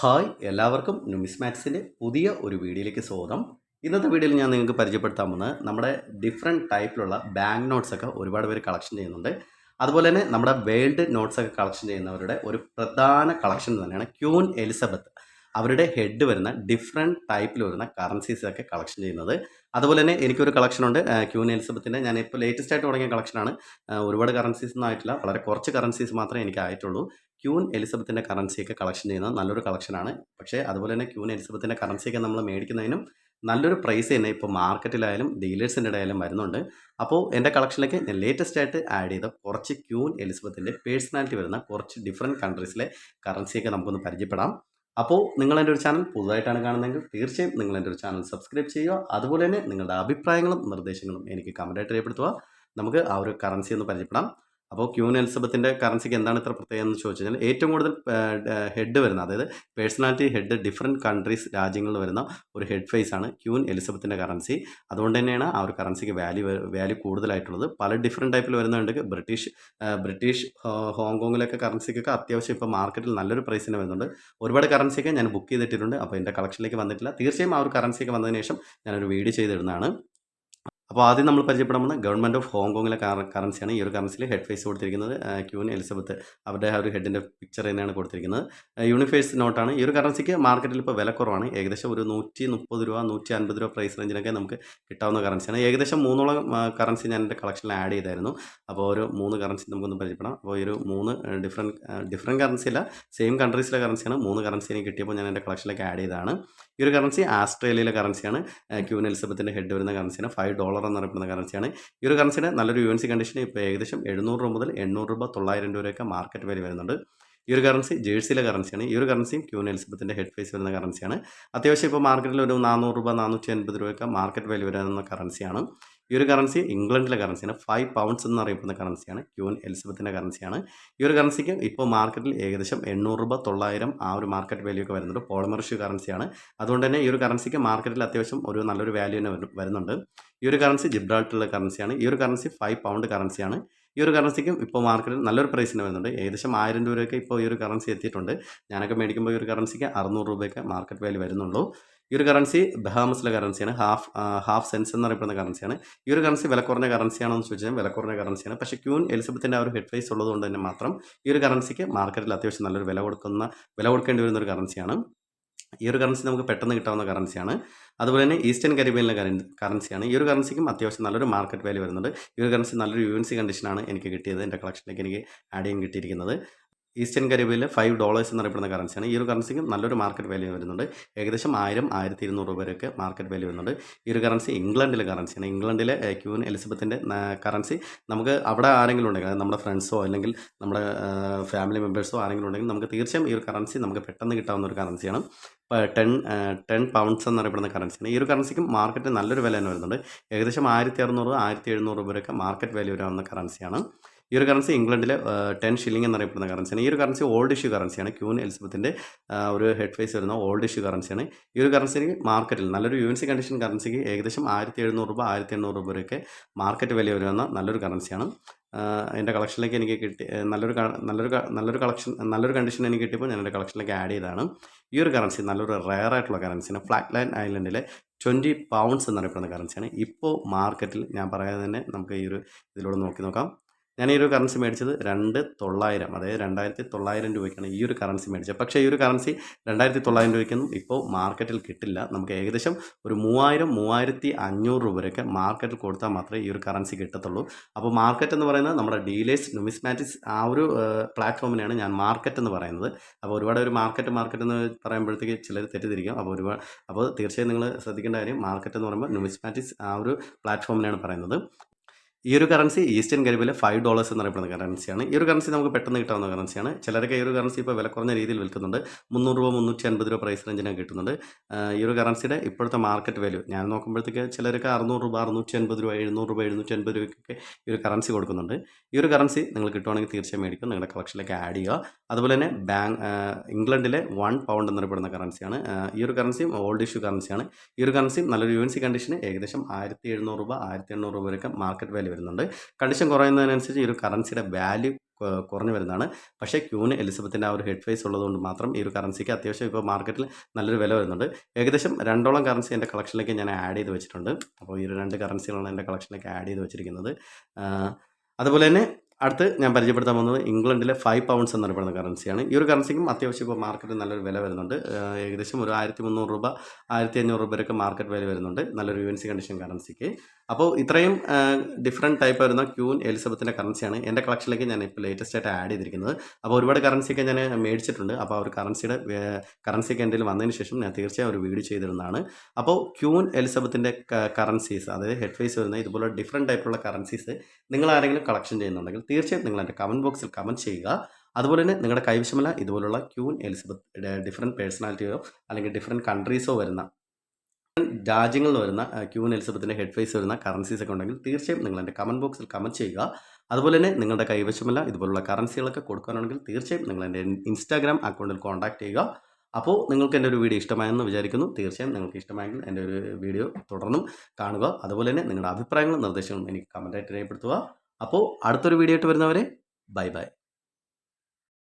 Hi എല്ലാവർക്കും ന്യൂമിസ്മാറ്റിക്സിൻ്റെ പുതിയ ഒരു വീഡിയോയിലേക്ക് സ്വാഗതം. ഇന്നത്തെ വീഡിയോയിൽ ഞാൻ നിങ്ങൾക്ക് പരിചയപ്പെടുത്താൻ പോകുന്നത് നമ്മുടെ ഡിഫറെൻറ്റ് ടൈപ്പിലുള്ള ബാങ്ക് നോട്ട്സൊക്കെ ഒരുപാട് പേര് കളക്ഷൻ ചെയ്യുന്നുണ്ട്. അതുപോലെ തന്നെ നമ്മുടെ വേൾഡ് നോട്ട്സൊക്കെ കളക്ഷൻ ചെയ്യുന്നവരുടെ ഒരു പ്രധാന കളക്ഷൻ തന്നെയാണ് ക്യൂൻ എലിസബത്ത്. അവരുടെ ഹെഡ് വരുന്ന ഡിഫറെൻറ്റ് ടൈപ്പിൽ വരുന്ന കറൻസീസൊക്കെ കളക്ഷൻ ചെയ്യുന്നത്. അതുപോലെ തന്നെ എനിക്കൊരു കളക്ഷനുണ്ട് ക്യൂൻ എലിസബത്തിൻ്റെ. ഞാനിപ്പോൾ ലേറ്റസ്റ്റ് ആയിട്ട് തുടങ്ങിയ കളക്ഷനാണ്. ഒരുപാട് കറൻസീസ് ഒന്നും ആയിട്ടില്ല, വളരെ കുറച്ച് കറൻസീസ് മാത്രമേ എനിക്ക് ആയിട്ടുള്ളൂ. ക്യൂൻ എലിസബത്തിൻ്റെ കറൻസിയൊക്കെ കളക്ഷൻ ചെയ്യുന്ന നല്ലൊരു കളക്ഷനാണ്. പക്ഷേ അതുപോലെ തന്നെ ക്യൂൻ എലിസബത്തിൻ്റെ കറൻസിയൊക്കെ നമ്മൾ മേടിക്കുന്നതിനും നല്ലൊരു പ്രൈസ് തന്നെ ഇപ്പോൾ മാർക്കറ്റിലായാലും ഡീലേഴ്സിൻ്റെ ഇടയിലും വരുന്നുണ്ട്. അപ്പോൾ എൻ്റെ കളക്ഷനിലേക്ക് ഞാൻ ലേറ്റസ്റ്റ് ആയിട്ട് ആഡ് ചെയ്ത കുറച്ച് ക്യൂൻ എലിസബത്തിൻ്റെ പേഴ്സണാലിറ്റി വരുന്ന കുറച്ച് ഡിഫറെൻറ്റ് കൺട്രീസിലെ കറൻസിയൊക്കെ നമുക്കൊന്ന് പരിചയപ്പെടാം. അപ്പോൾ നിങ്ങൾ എൻ്റെ ഒരു ചാനൽ പുതുതായിട്ടാണ് കാണുന്നതെങ്കിൽ തീർച്ചയായും നിങ്ങൾ എൻ്റെ ഒരു ചാനൽ സബ്സ്ക്രൈബ് ചെയ്യുക. അതുപോലെ തന്നെ നിങ്ങളുടെ അഭിപ്രായങ്ങളും നിർദ്ദേശങ്ങളും എനിക്ക് കമൻറ്റായിട്ട് രേഖപ്പെടുത്തുക. നമുക്ക് ആ ഒരു കറൻസി ഒന്ന് പരിചയപ്പെടാം. അപ്പോൾ ക്യൂൻ എലിസബത്തിൻ്റെ കറൻസിക്ക് എന്താണ് ഇത്ര പ്രത്യേകത എന്ന് ചോദിച്ചു കഴിഞ്ഞാൽ, ഏറ്റവും കൂടുതൽ ഹെഡ് വരുന്ന, അതായത് പേഴ്സണാലിറ്റി ഹെഡ് ഡിഫറെൻറ്റ് കൺട്രീസ് രാജ്യങ്ങളിൽ വരുന്ന ഒരു ഹെഡ് ഫേസ് ആണ് ക്യൂൻ എലിസബത്തിൻ്റെ കറൻസി. അതുകൊണ്ട് തന്നെയാണ് ആ ഒരു കറൻസിക്ക് വാല്യൂ കൂടുതലായിട്ടുള്ളത്. പല ഡിഫറെൻറ്റ് ടൈപ്പിൽ വരുന്നുണ്ട്. ബ്രിട്ടീഷ് ഹോങ്കോങ്ങിലൊക്കെ കറൻസിക്കൊക്കെ അത്യാവശ്യം ഇപ്പോൾ മാർക്കറ്റിൽ നല്ലൊരു പ്രൈസിന് വരുന്നുണ്ട്. ഒരുപാട് കറൻസിയൊക്കെ ഞാൻ ബുക്ക് ചെയ്തിട്ടുണ്ട്. അപ്പോൾ എൻ്റെ കളക്ഷനിലേക്ക് വന്നിട്ടില്ല. തീർച്ചയായും ആ ഒരു കറൻസിയൊക്കെ വന്നതിന് ശേഷം ഞാനൊരു വീഡിയോ ചെയ്തിടുന്നതാണ്. അപ്പോൾ ആദ്യം നമ്മൾ പരിചയപ്പെടാൻ പോകുന്നത് ഗവൺമെൻറ് ഓഫ് ഹോങ്കോങ്ങിലെ കറൻസിയാണ്. ഈ ഒരു കറൻസിയിൽ ഹെഡ് ഫേസ് കൊടുത്തിരിക്കുന്നത് ക്യൂൻ എലിസബത്ത്, അവരുടെ ആ ഒരു ഹെഡിൻ്റെ പിക്ചർ തന്നെയാണ് കൊടുത്തിരിക്കുന്നത്. യൂണിഫേഴ്സ് നോട്ടാണ്. ഈ ഒരു കറൻസിക്ക് മാർക്കറ്റിൽ ഇപ്പോൾ വില കുറവാണ്. ഏകദേശം ഒരു 130 രൂപ 150 രൂപ പ്രൈസ് റേഞ്ചിനൊക്കെ നമുക്ക് കിട്ടാവുന്ന കറൻസിയാണ്. ഏകദേശം 3ഓളം കറൻസി ഞാൻ എൻ്റെ കളക്ഷനിൽ ആഡ് ചെയ്തായിരുന്നു. അപ്പോൾ ഒരു 3 കറൻസി നമുക്കൊന്ന് പരിചയപ്പെടാം. അപ്പോൾ ഈ ഒരു 3 ഡിഫറെൻറ്റ് കറൻസി അല്ല, സെയിം കൺട്രീസിലെ കറൻസിയാണ്. 3 കറൻസി എനിക്ക് കിട്ടിയപ്പോൾ ഞാൻ എൻ്റെ കളക്ഷനിലേക്ക് ആഡ് ചെയ്തതാണ്. ഈ ഒരു കറൻസി ആസ്ട്രേലിയയിലെ കറൻസിയാണ്. ക്യൂൻ എലിസബത്തിൻ്റെ ഹെഡ് വരുന്ന കറൻസിയാണ്. $5 എന്നറിയപ്പെടുന്ന കറൻസിയാണ്. ഈ ഒരു കറൻസിയുടെ നല്ലൊരു യുഎൻസി കണ്ടീഷൻ ഇപ്പോൾ ഏകദേശം 700 രൂപ മുതൽ 800 രൂപ 900 രൂപ വരെയൊക്കെ മാർക്കറ്റ് വാല്യൂ വരുന്നുണ്ട്. ഈ ഒരു കറൻസി ജേഴ്സിയിലെ കറൻസിയാണ്. ഈ ഒരു കറൻസിയും ക്യൂൻ എലിസബത്തിൻ്റെ ഹെഡ് ഫേസ് വരുന്ന കറൻസിയാണ്. അത്യാവശ്യം ഇപ്പോൾ മാർക്കറ്റിൽ ഒരു 400 രൂപ 450 രൂപയൊക്കെ മാർക്കറ്റ് വാല്യൂ വരുന്ന കറൻസിയാണ്. ഈ ഒരു കറൻസി ഇംഗ്ലണ്ടിലെ കറൻസിയാണ്. 5 പൗണ്ട്സ് എന്നറിയപ്പെടുന്ന കറൻസിയാണ്. ക്യൂൻ എലിസബത്തിൻ്റെ കറൻസിയാണ്. ഈ ഒരു കറൻസിക്ക് ഇപ്പോൾ മാർക്കറ്റിൽ ഏകദേശം 800 രൂപ 900 ആ ഒരു മാർക്കറ്റ് വാല്യൂ ഒക്കെ വരുന്നുണ്ട്. പോളിമർ ഇഷ്യൂ കറൻസിയാണ്. അതുകൊണ്ട് തന്നെ ഈ ഒരു കറൻസിക്ക് മാർക്കറ്റിൽ അത്യാവശ്യം ഒരു നല്ലൊരു വാല്യൂ തന്നെ വരുന്നുണ്ട്. ഈ ഒരു കറൻസി ജിബ്രാൾട്ടറിലെ കറൻസിയാണ്. ഈ ഒരു കറൻസി 5 പൗണ്ട് കറൻസിയാണ്. ഈ ഒരു കറൻസിക്കും ഇപ്പോൾ മാർക്കറ്റിൽ നല്ലൊരു പ്രൈസിന് വരുന്നുണ്ട്. ഏകദേശം 1000 രൂപയൊക്കെ ഇപ്പോൾ ഈ ഒരു കറൻസി എത്തിയിട്ടുണ്ട്. ഞാനൊക്കെ മേടിക്കുമ്പോൾ ഈ ഒരു കറൻസിക്ക് 600 രൂപയൊക്കെ മാർക്കറ്റ് വാല്യൂ വരുന്നുള്ളൂ. ഈ ഒരു കറൻസി ബഹാമസിലെ കറൻസിയാണ്. ഹാഫ് സെൻസ് എന്നറിയപ്പെടുന്ന കറൻസിയാണ്. ഈ ഒരു കറൻസി വില കുറഞ്ഞ കറൻസിയാണോ എന്ന് ചോദിച്ചാൽ വില കുറഞ്ഞ കറൻസിയാണ്. പക്ഷേ ക്യൂൻ എലിസബത്തിൻ്റെ ആ ഒരു ഹെഡ് ഫേസ് ഉള്ളതുകൊണ്ട് തന്നെ മാത്രം ഈ ഒരു കറൻസിക്ക് മാർക്കറ്റിൽ അത്യാവശ്യം നല്ലൊരു വില കൊടുക്കേണ്ടി വരുന്ന ഒരു കറൻസിയാണ്. ഈ ഒരു കറൻസി നമുക്ക് പെട്ടെന്ന് കിട്ടാവുന്ന കറൻസിയാണ്. അതുപോലെ തന്നെ ഈസ്റ്റേൺ കരീബിയനിലെ കറൻസിയാണ്. ഈ ഒരു കറൻസിക്കും അത്യാവശ്യം നല്ലൊരു മാർക്കറ്റ് വാല്യൂ വരുന്നുണ്ട്. ഈ ഒരു കറൻസി നല്ലൊരു യുഎൻസി കണ്ടീഷനാണ് എനിക്ക് കിട്ടിയത്. എൻ്റെ കളക്ഷനിലേക്ക് എനിക്ക് ആഡ് ചെയ്യാൻ കിട്ടിയിരിക്കുന്നത്. ഈസ്റ്റേൺ കരീബിയയിലെ $5 എന്നറിയപ്പെടുന്ന കറൻസിയാണ്. ഈ ഒരു കറൻസിക്ക് നല്ലൊരു മാർക്കറ്റ് വാല്യൂ വരുന്നുണ്ട്. ഏകദേശം 1000 1200 രൂപ വരെയൊക്കെ മാർക്കറ്റ് വാല്യൂ വരുന്നുണ്ട്. ഈ ഒരു കറൻസി ഇംഗ്ലണ്ടിലെ കറൻസിയാണ്. ഇംഗ്ലണ്ടിലെ ക്യൂൻ എലിസബത്തിൻ്റെ കറൻസി നമുക്ക് അവിടെ ആരെങ്കിലും ഉണ്ടെങ്കിൽ, അതായത് നമ്മുടെ ഫ്രണ്ട്സോ അല്ലെങ്കിൽ നമ്മുടെ ഫാമിലി മെമ്പേഴ്സോ ആരെങ്കിലും ഉണ്ടെങ്കിൽ നമുക്ക് തീർച്ചയായും ഈ ഒരു കറൻസി നമുക്ക് പെട്ടെന്ന് കിട്ടാവുന്ന ഒരു കറൻസിയാണ്. ഇപ്പോൾ 10 പൗണ്ട്സ് എന്നറിയപ്പെടുന്ന കറൻസിയാണ്. ഈ ഒരു കറൻസിക്കും മാർക്കറ്റിൽ നല്ലൊരു വില തന്നെ വരുന്നുണ്ട്. ഏകദേശം 1600 1700 രൂപ വരെയൊക്കെ മാർക്കറ്റ് വാല്യൂ വരാവുന്ന കറൻസിയാണ്. ഈ ഒരു കറൻസി ഇംഗ്ലണ്ടിലെ 10 ഷില്ലിംഗ് എന്നറിയപ്പെടുന്ന കറൻസിയാണ്. ഈ ഒരു കറൻസി ഓൾഡ് ഇഷ്യൂ കറൻസിയാണ്. ക്യൂൻ എലിസബത്തിൻ്റെ ഒരു ഹെഡ് ഫേസ് വരുന്ന ഓൾഡ് ഇഷ്യൂ കറൻസിയാണ്. ഈ ഒരു കറൻസിക്ക് മാർക്കറ്റിൽ നല്ലൊരു യുഎൻസി കണ്ടീഷൻ കറൻസിക്ക് ഏകദേശം 1700 രൂപ 1800 രൂപ വരെയൊക്കെ മാർക്കറ്റ് വില വരുന്ന നല്ലൊരു കറൻസിയാണ്. എൻ്റെ കളക്ഷനിലേക്ക് എനിക്ക് കിട്ടി നല്ലൊരു കണ്ടീഷൻ എനിക്ക് കിട്ടിയപ്പോൾ ഞാൻ എൻ്റെ കളക്ഷനിലേക്ക് ആഡ് ചെയ്തതാണ്. ഈ ഒരു കറൻസി നല്ലൊരു റെയർ ആയിട്ടുള്ള കറൻസിയാണ്. ഫ്ലാറ്റ്ലാൻഡ് ഐലൻഡിലെ 20 പൗണ്ട്സ് എന്നറിയപ്പെടുന്ന കറൻസിയാണ്. ഇപ്പോൾ മാർക്കറ്റിൽ ഞാൻ പറയാതെ തന്നെ നമുക്ക് ഈ ഒരു ഇതിലൂടെ നോക്കാം. ഞാൻ ഈ ഒരു കറൻസി മേടിച്ചത് 2900, അതായത് 2900 രൂപയ്ക്കാണ് ഈ ഒരു കറൻസി മേടിച്ചത്. പക്ഷേ ഈ ഒരു കറൻസി 2900 രൂപയ്ക്കൊന്നും ഇപ്പോൾ മാർക്കറ്റിൽ കിട്ടില്ല. നമുക്ക് ഏകദേശം ഒരു 3000 3500 രൂപ വരെയൊക്കെ മാർക്കറ്റിൽ കൊടുത്താൽ മാത്രമേ ഈ ഒരു കറൻസി കിട്ടത്തുള്ളൂ. അപ്പോൾ മാർക്കറ്റ് എന്ന് പറയുന്നത് നമ്മുടെ ഡീലേഴ്സ് ന്യൂമിസ്മാറ്റിക്സ് ആ ഒരു പ്ലാറ്റ്ഫോമിനെയാണ് ഞാൻ മാർക്കറ്റ് എന്ന് പറയുന്നത്. അപ്പോൾ ഒരുപാട് ഒരു മാർക്കറ്റ് എന്ന് പറയുമ്പോഴത്തേക്ക് ചിലർ തെറ്റിദ്ധരിക്കും. അപ്പോൾ തീർച്ചയായും നിങ്ങൾ ശ്രദ്ധിക്കേണ്ട കാര്യം, മാർക്കറ്റ് എന്ന് പറയുമ്പോൾ ന്യൂമിസ്മാറ്റിക്സ് ആ ഒരു പ്ലാറ്റ്ഫോമിനെയാണ് പറയുന്നത്. ഈ ഒരു കറൻസി ഈസ്റ്റേൺ കരീബിയയിലെ $5 എന്നറിയപ്പെടുന്ന കറൻസിയാണ്. ഈ ഒരു കറൻസി നമുക്ക് പെട്ടെന്ന് കിട്ടാവുന്ന കറൻസിയാണ്. ചിലരൊക്കെ ഈ ഒരു കറൻസി ഇപ്പോൾ വില കുറഞ്ഞ രീതിയിൽ വിൽക്കുന്നുണ്ട്. 300 രൂപ 350 രൂപ പ്രൈസ് റേഞ്ചിനൊക്കെ കിട്ടുന്നുണ്ട്. ഈ ഒരു കറൻസിയുടെ ഇപ്പോഴത്തെ മാർക്കറ്റ് വാല്യൂ ഞാൻ നോക്കുമ്പോഴത്തേക്ക് ചിലരൊക്കെ 600 രൂപ 650 രൂപ 700 രൂപ 750 രൂപയ്ക്കൊക്കെ ഈ ഒരു കറൻസി കൊടുക്കുന്നുണ്ട്. ഈ ഒരു കറൻസി നിങ്ങൾ കിട്ടുവാണെങ്കിൽ തീർച്ചയായും മേടിക്കും, നിങ്ങളുടെ കളക്ഷനിലേക്ക് ആഡ് ചെയ്യുക. അതുപോലെ തന്നെ ഇംഗ്ലണ്ടിലെ 1 പൗണ്ട് എന്നറിയപ്പെടുന്ന കറൻസിയാണ്. ഈ ഒരു കറൻസിയും ഓൾഡ് ഇഷ്യൂ കറൻസിയാണ്. ഈ ഒരു കറൻസിയും നല്ലൊരു യുഎൻസി കണ്ടീഷന് ഏകദേശം 1700 രൂപ 1800 രൂപ വരെയൊക്കെ മാർക്കറ്റ് വാല്യൂ വേണ്ടി വരുന്നുണ്ട്. കണ്ടീഷൻ കുറയുന്നതിനനുസരിച്ച് ഈ ഒരു കറൻസിയുടെ വാല്യൂ കുറഞ്ഞു വരുന്നതാണ്. പക്ഷേ ക്യൂൻ എലിസബത്തിൻ്റെ ആ ഒരു ഹെഡ് ഫേസ് ഉള്ളതുകൊണ്ട് മാത്രം ഈ ഒരു കറൻസിക്ക് അത്യാവശ്യം ഇപ്പോൾ മാർക്കറ്റിൽ നല്ലൊരു വില വരുന്നുണ്ട്. ഏകദേശം 2ഓളം കറൻസി എൻ്റെ കളക്ഷനിലേക്ക് ഞാൻ ആഡ് ചെയ്ത് വെച്ചിട്ടുണ്ട്. അപ്പോൾ ഈ ഒരു 2 കറൻസികളാണ് എൻ്റെ കളക്ഷനിലേക്ക് ആഡ് ചെയ്ത് വെച്ചിരിക്കുന്നത്. അതുപോലെ തന്നെ അടുത്ത് ഞാൻ പരിചയപ്പെടുത്താൻ പോകുന്നത് ഇംഗ്ലണ്ടിലെ 5 പൗണ്ട്സ് എന്നറിയപ്പെടുന്ന കറൻസിയാണ്. ഈ ഒരു കറൻസിക്കും അത്യാവശ്യം ഇപ്പോൾ മാർക്കറ്റിൽ നല്ലൊരു വില വരുന്നുണ്ട്. ഏകദേശം ഒരു 1300 രൂപ 1500 രൂപ വരെയൊക്കെ മാർക്കറ്റ് വാല്യൂ വരുന്നുണ്ട് നല്ലൊരു യുഎൻസി കണ്ടീഷൻ കറൻസിക്ക്. അപ്പോൾ ഇത്രയും ഡിഫറെൻറ്റ് ടൈപ്പ് വരുന്ന ക്യൂൻ എലിസബത്തിൻ്റെ കറൻസിയാണ് എൻ്റെ കളക്ഷനിലേക്ക് ഞാൻ ഇപ്പോൾ ലേറ്റസ്റ്റ് ആയിട്ട് ആഡ് ചെയ്തിരിക്കുന്നത്. അപ്പോൾ ഒരുപാട് കറൻസിയൊക്കെ ഞാൻ മേടിച്ചിട്ടുണ്ട്. അപ്പോൾ ആ ഒരു കറൻസിയൊക്കെ എൻ്റെ വന്നതിന് ശേഷം ഞാൻ തീർച്ചയായും ഒരു വീഡിയോ ചെയ്തിരുന്നതാണ്. അപ്പോൾ ക്യൂൻ എലിസബത്തിൻ്റെ കറൻസീസ്, അതായത് ഹെഡ് ഫേസ് വരുന്ന ഇതുപോലെ ഡിഫറെൻറ്റ് ടൈപ്പുള്ള കറൻസീസ് നിങ്ങൾ ആരെങ്കിലും കളക്ഷൻ ചെയ്യുന്നുണ്ടെങ്കിൽ തീർച്ചയായും നിങ്ങൾ എൻ്റെ കമൻറ്റ് ബോക്സിൽ കമൻറ്റ് ചെയ്യുക. അതുപോലെ തന്നെ നിങ്ങളുടെ കൈവശമുള്ള ഇതുപോലുള്ള ക്യൂൻ എലിസബത്ത് ഡിഫറെൻറ്റ് പേഴ്സണാലിറ്റിയോ അല്ലെങ്കിൽ ഡിഫറെൻറ്റ് കൺട്രീസോ വരുന്ന രാജ്യങ്ങളിൽ വരുന്ന ക്യൂൻ എലിസബത്തിൻ്റെ ഹെഡ് ഫേസ് വരുന്ന കറൻസീസ് ഒക്കെ ഉണ്ടെങ്കിൽ തീർച്ചയായും നിങ്ങൾ എൻ്റെ കമൻറ്റ് ബോക്സിൽ കമൻറ്റ് ചെയ്യുക. അതുപോലെ തന്നെ നിങ്ങളുടെ കൈവശമുള്ള ഇതുപോലുള്ള കറൻസികളൊക്കെ കൊടുക്കാനാണെങ്കിൽ തീർച്ചയായും നിങ്ങൾ എൻ്റെ ഇൻസ്റ്റാഗ്രാം അക്കൗണ്ടിൽ കോൺടാക്റ്റ് ചെയ്യുക. അപ്പോൾ നിങ്ങൾക്ക് എൻ്റെ ഒരു വീഡിയോ ഇഷ്ടമായെന്ന് വിചാരിക്കുന്നു. തീർച്ചയായും നിങ്ങൾക്ക് ഇഷ്ടമായെങ്കിൽ എൻ്റെ ഒരു വീഡിയോ തുടർന്നും കാണുക. അതുപോലെ തന്നെ നിങ്ങളുടെ അഭിപ്രായങ്ങളും നിർദ്ദേശങ്ങളും എനിക്ക് കമൻറ്റായിട്ട് രേഖപ്പെടുത്തുക. അപ്പോൾ അടുത്തൊരു വീഡിയോ ആയിട്ട് വരുന്നവരെ ബൈ ബൈ.